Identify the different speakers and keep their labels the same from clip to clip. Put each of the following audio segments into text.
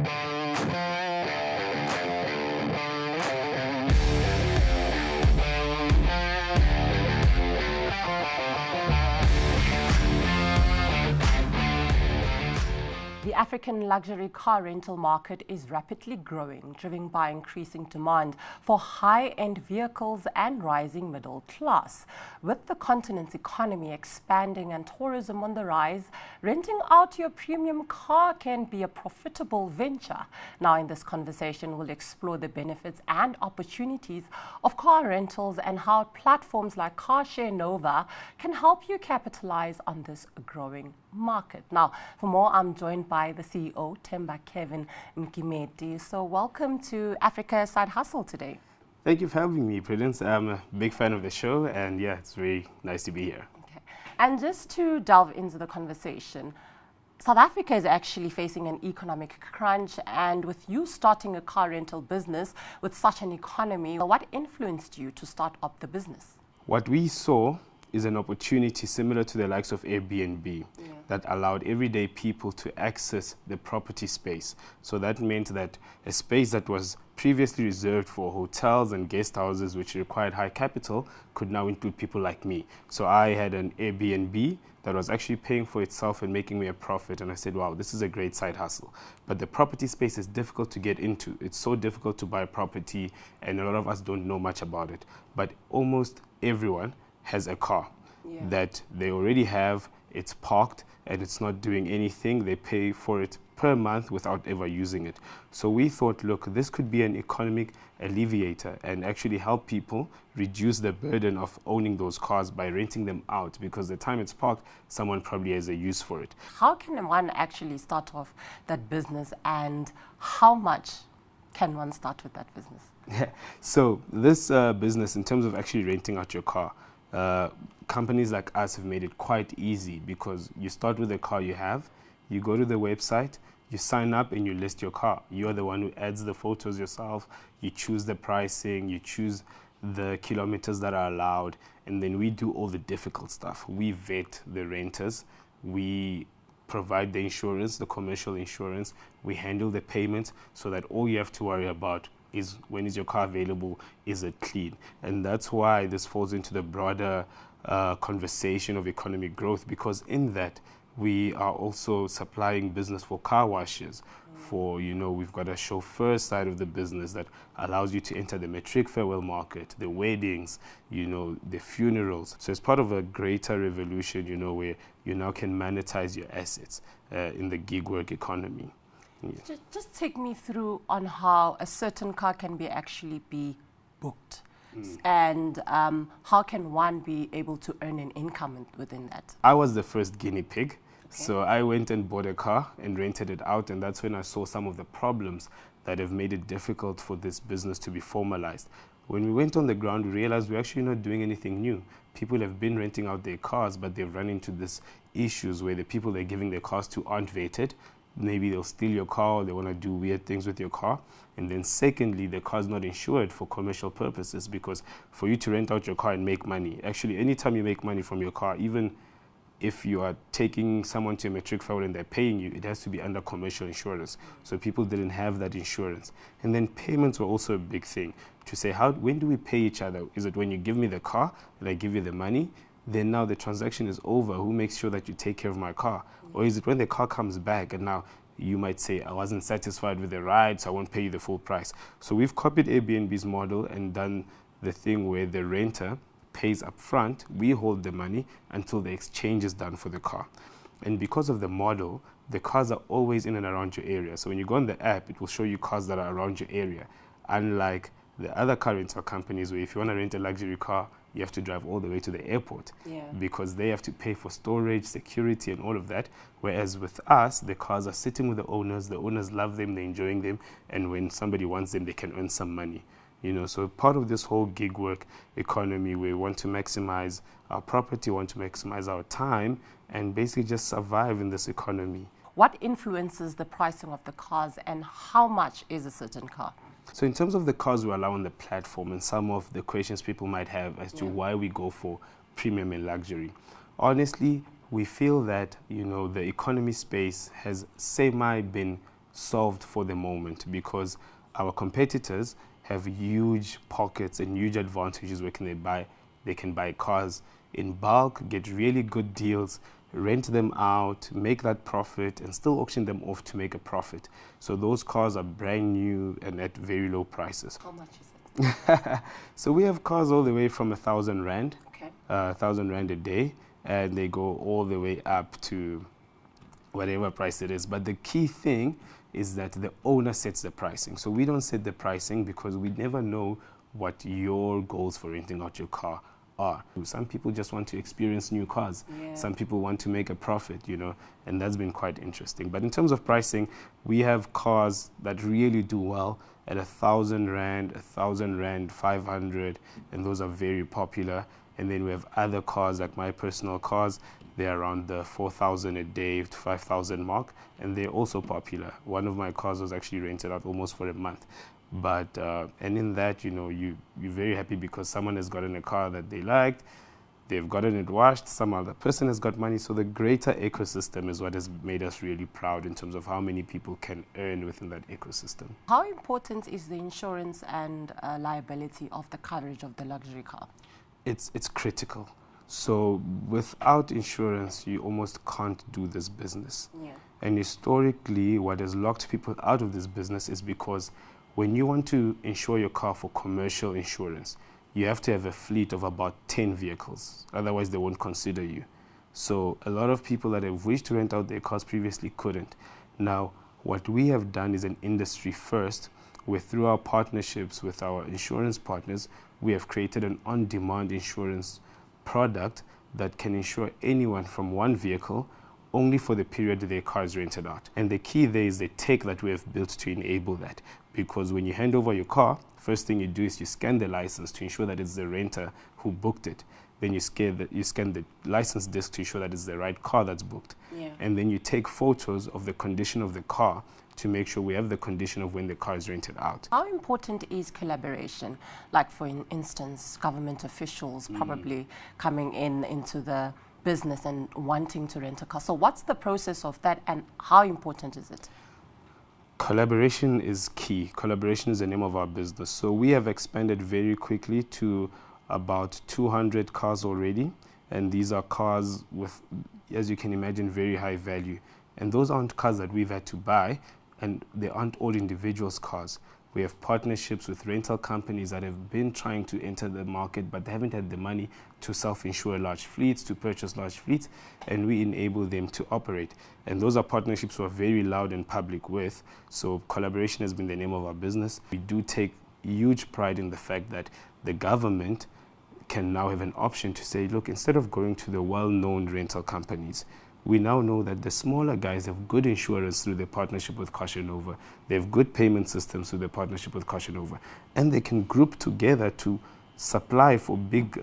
Speaker 1: The African luxury car rental market is rapidly growing, driven by increasing demand for high-end vehicles and rising middle class. With the continent's economy expanding and tourism on the rise, renting out your premium car can be a profitable venture. Now, in this conversation, we'll explore the benefits and opportunities of car rentals and how platforms like CarShareNova can help you capitalize on this growing market. Now, for more, I'm joined by the CEO, Themba Mgimeti. So welcome to Africa Side Hustle today.
Speaker 2: Thank you for having me, Prudence. I'm a big fan of the show, and yeah, it's very nice to be here.
Speaker 1: Okay. And just to delve into the conversation, South Africa is actually facing an economic crunch, and with you starting a car rental business with such an economy, what influenced you to start up the business?
Speaker 2: What we saw is an opportunity similar to the likes of Airbnb that allowed everyday people to access the property space. So that meant that a space that was previously reserved for hotels and guest houses, which required high capital, could now include people like me. So I had an Airbnb that was actually paying for itself and making me a profit. And I said, wow, this is a great side hustle. But the property space is difficult to get into. It's so difficult to buy property, and a lot of us don't know much about it. But almost everyone has a car that they already have, it's parked, and it's not doing anything. They pay for it per month without ever using it. So we thought, look, this could be an economic alleviator and actually help people reduce the burden of owning those cars by renting them out, because the time it's parked, someone probably has a use for it.
Speaker 1: How can one actually start off that business, and how much can one start with that business?
Speaker 2: Yeah. So this business, in terms of actually renting out your car, companies like us have made it quite easy, because you start with the car you have, you go to the website, you sign up and you list your car. You're the one who adds the photos yourself, you choose the pricing, you choose the kilometers that are allowed, and then we do all the difficult stuff. We vet the renters, we provide the insurance, the commercial insurance, we handle the payments, so that all you have to worry about is when is your car available, is it clean? And that's why this falls into the broader conversation of economic growth, because in that we are also supplying business for car washes. For, we've got a chauffeur side of the business that allows you to enter the matric farewell market, the weddings, the funerals. So it's part of a greater revolution, where you now can monetize your assets in the gig work economy.
Speaker 1: Yeah. Just take me through on how a certain car can actually be booked, and how can one be able to earn an income within that?
Speaker 2: I was the first guinea pig. So I went and bought a car and rented it out, and that's when I saw some of the problems that have made it difficult for this business to be formalized. When we went on the ground, we realized we're actually not doing anything new. People have been renting out their cars, but they've run into these issues where the people they're giving their cars to aren't vetted. Maybe they'll steal your car, or they want to do weird things with your car. And then secondly, the car's not insured for commercial purposes, because for you to rent out your car and make money, actually anytime you make money from your car, even if you are taking someone to a matric farewell and they're paying you, it has to be under commercial insurance. So people didn't have that insurance. And then payments were also a big thing. To say, when do we pay each other? Is it when you give me the car and I give you the money? Then now the transaction is over. Who makes sure that you take care of my car? Or is it when the car comes back and now you might say, I wasn't satisfied with the ride, so I won't pay you the full price. So we've copied Airbnb's model and done the thing where the renter pays up front, we hold the money until the exchange is done for the car. And because of the model, the cars are always in and around your area. So when you go on the app, it will show you cars that are around your area. Unlike the other car rental companies, where if you want to rent a luxury car, you have to drive all the way to the airport, because they have to pay for storage, security, and all of that. Whereas with us, the cars are sitting with the owners love them, they're enjoying them, and when somebody wants them, they can earn some money. So part of this whole gig work economy, we want to maximize our property, want to maximize our time, and basically just survive in this economy.
Speaker 1: What influences the pricing of the cars, and how much is a certain car?
Speaker 2: So in terms of the cars we allow on the platform, and some of the questions people might have as to why we go for premium and luxury, honestly, we feel that the economy space has been solved for the moment, because our competitors have huge pockets and huge advantages where they can buy cars in bulk, get really good deals, rent them out, make that profit, and still auction them off to make a profit. So those cars are brand new and at very low prices.
Speaker 1: How much is it?
Speaker 2: So we have cars all the way from 1,000 rand,
Speaker 1: Okay.
Speaker 2: 1,000 rand a day, and they go all the way up to whatever price it is. But the key thing is that the owner sets the pricing. So we don't set the pricing because we never know what your goals for renting out your car are. Some people just want to experience new cars.
Speaker 1: Yeah.
Speaker 2: Some people want to make a profit, you know, and that's been quite interesting. But in terms of pricing, we have cars that really do well at 1,000 rand, 1,000 rand, 500, and those are very popular. And then we have other cars, like my personal cars, they're around the 4,000 a day to 5,000 mark, and they're also popular. One of my cars was actually rented out almost for a month. But, and in that, you know, you're very happy because someone has gotten a car that they liked, they've gotten it washed, some other person has got money. So the greater ecosystem is what has made us really proud in terms of how many people can earn within that ecosystem.
Speaker 1: How important is the insurance and liability of the coverage of the luxury car?
Speaker 2: It's critical. So without insurance, you almost can't do this business.
Speaker 1: Yeah.
Speaker 2: And historically, what has locked people out of this business is because when you want to insure your car for commercial insurance, you have to have a fleet of about 10 vehicles. Otherwise, they won't consider you. So a lot of people that have wished to rent out their cars previously couldn't. Now, what we have done is an industry first, where through our partnerships with our insurance partners, we have created an on-demand insurance product that can insure anyone from one vehicle only for the period their car is rented out. And the key there is the tech that we have built to enable that. Because when you hand over your car, first thing you do is you scan the license to ensure that it's the renter who booked it. Then you scan the license disc to ensure that it's the right car that's booked.
Speaker 1: Yeah.
Speaker 2: And then you take photos of the condition of the car to make sure we have the condition of when the car is rented out.
Speaker 1: How important is collaboration? Like, for instance, government officials probably coming into the business and wanting to rent a car. So what's the process of that, and how important is it?
Speaker 2: Collaboration is key. Collaboration is the name of our business. So we have expanded very quickly to about 200 cars already. And these are cars with, as you can imagine, very high value. And those aren't cars that we've had to buy, and they aren't all individuals' cars. We have partnerships with rental companies that have been trying to enter the market, but they haven't had the money to self-insure large fleets, to purchase large fleets, and we enable them to operate. And those are partnerships we're very loud and public with. So collaboration has been the name of our business. We do take huge pride in the fact that the government can now have an option to say, look, instead of going to the well-known rental companies, we now know that the smaller guys have good insurance through their partnership with CarShareNova. They have good payment systems through their partnership with CarShareNova. And they can group together to supply for big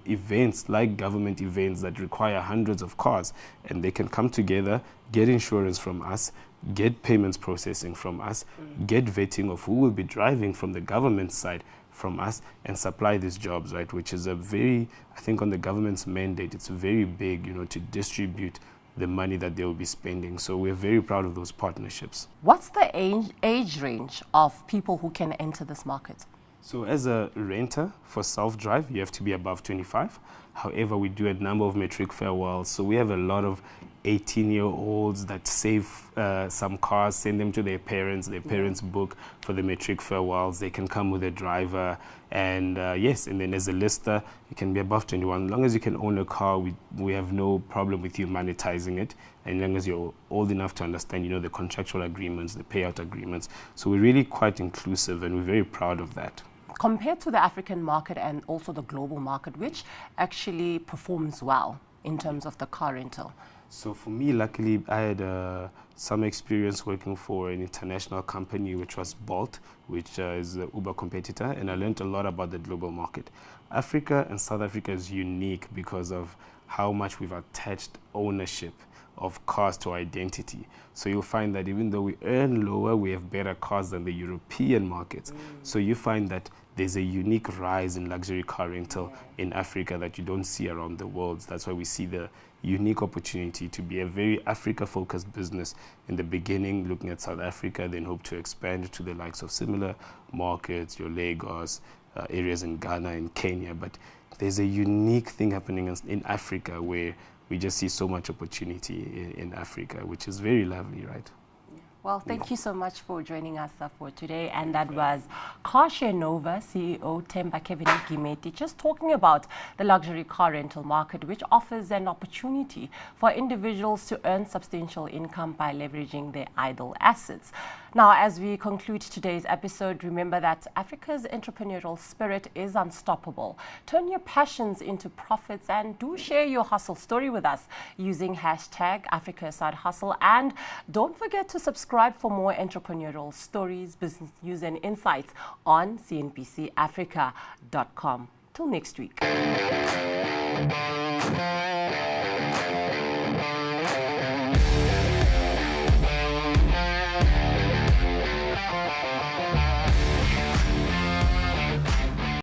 Speaker 2: events, like government events that require hundreds of cars. And they can come together, get insurance from us, get payments processing from us, get vetting of who will be driving from the government side from us, and supply these jobs, right? Which is a very, I think on the government's mandate, it's very big, to distribute the money that they will be spending. So we're very proud of those partnerships.
Speaker 1: What's the age range of people who can enter this market?
Speaker 2: So as a renter for self-drive, you have to be above 25. However, we do a number of matric farewells. So we have a lot of 18-year-olds that save some cars, send them to their parents book for the matric farewells. They can come with a driver, and yes, and then as a lister, you can be above 21. As long as you can own a car, we have no problem with you monetizing it, and as long as you're old enough to understand, the contractual agreements, the payout agreements. So we're really quite inclusive, and we're very proud of that.
Speaker 1: Compared to the African market and also the global market, which actually performs well in terms of the car rental?
Speaker 2: So for me, luckily, I had some experience working for an international company, which was Bolt, which is the Uber competitor, and I learned a lot about the global market. Africa and South Africa is unique because of how much we've attached ownership of cars to identity. So you'll find that even though we earn lower, we have better cars than the European markets. So you find that there's a unique rise in luxury car rental in Africa that you don't see around the world. That's why we see the unique opportunity to be a very Africa-focused business in the beginning, looking at South Africa, then hope to expand to the likes of similar markets, your Lagos, areas in Ghana and Kenya. But there's a unique thing happening in Africa where we just see so much opportunity in Africa, which is very lovely, right?
Speaker 1: Well, thank you so much for joining us for today. And that was CarShareNova CEO Themba Mgimeti, just talking about the luxury car rental market, which offers an opportunity for individuals to earn substantial income by leveraging their idle assets. Now, as we conclude today's episode, remember that Africa's entrepreneurial spirit is unstoppable. Turn your passions into profits and do share your hustle story with us using #AfricaSideHustle. And don't forget to subscribe for more entrepreneurial stories, business news and insights on CNBCAfrica.com. Till next week.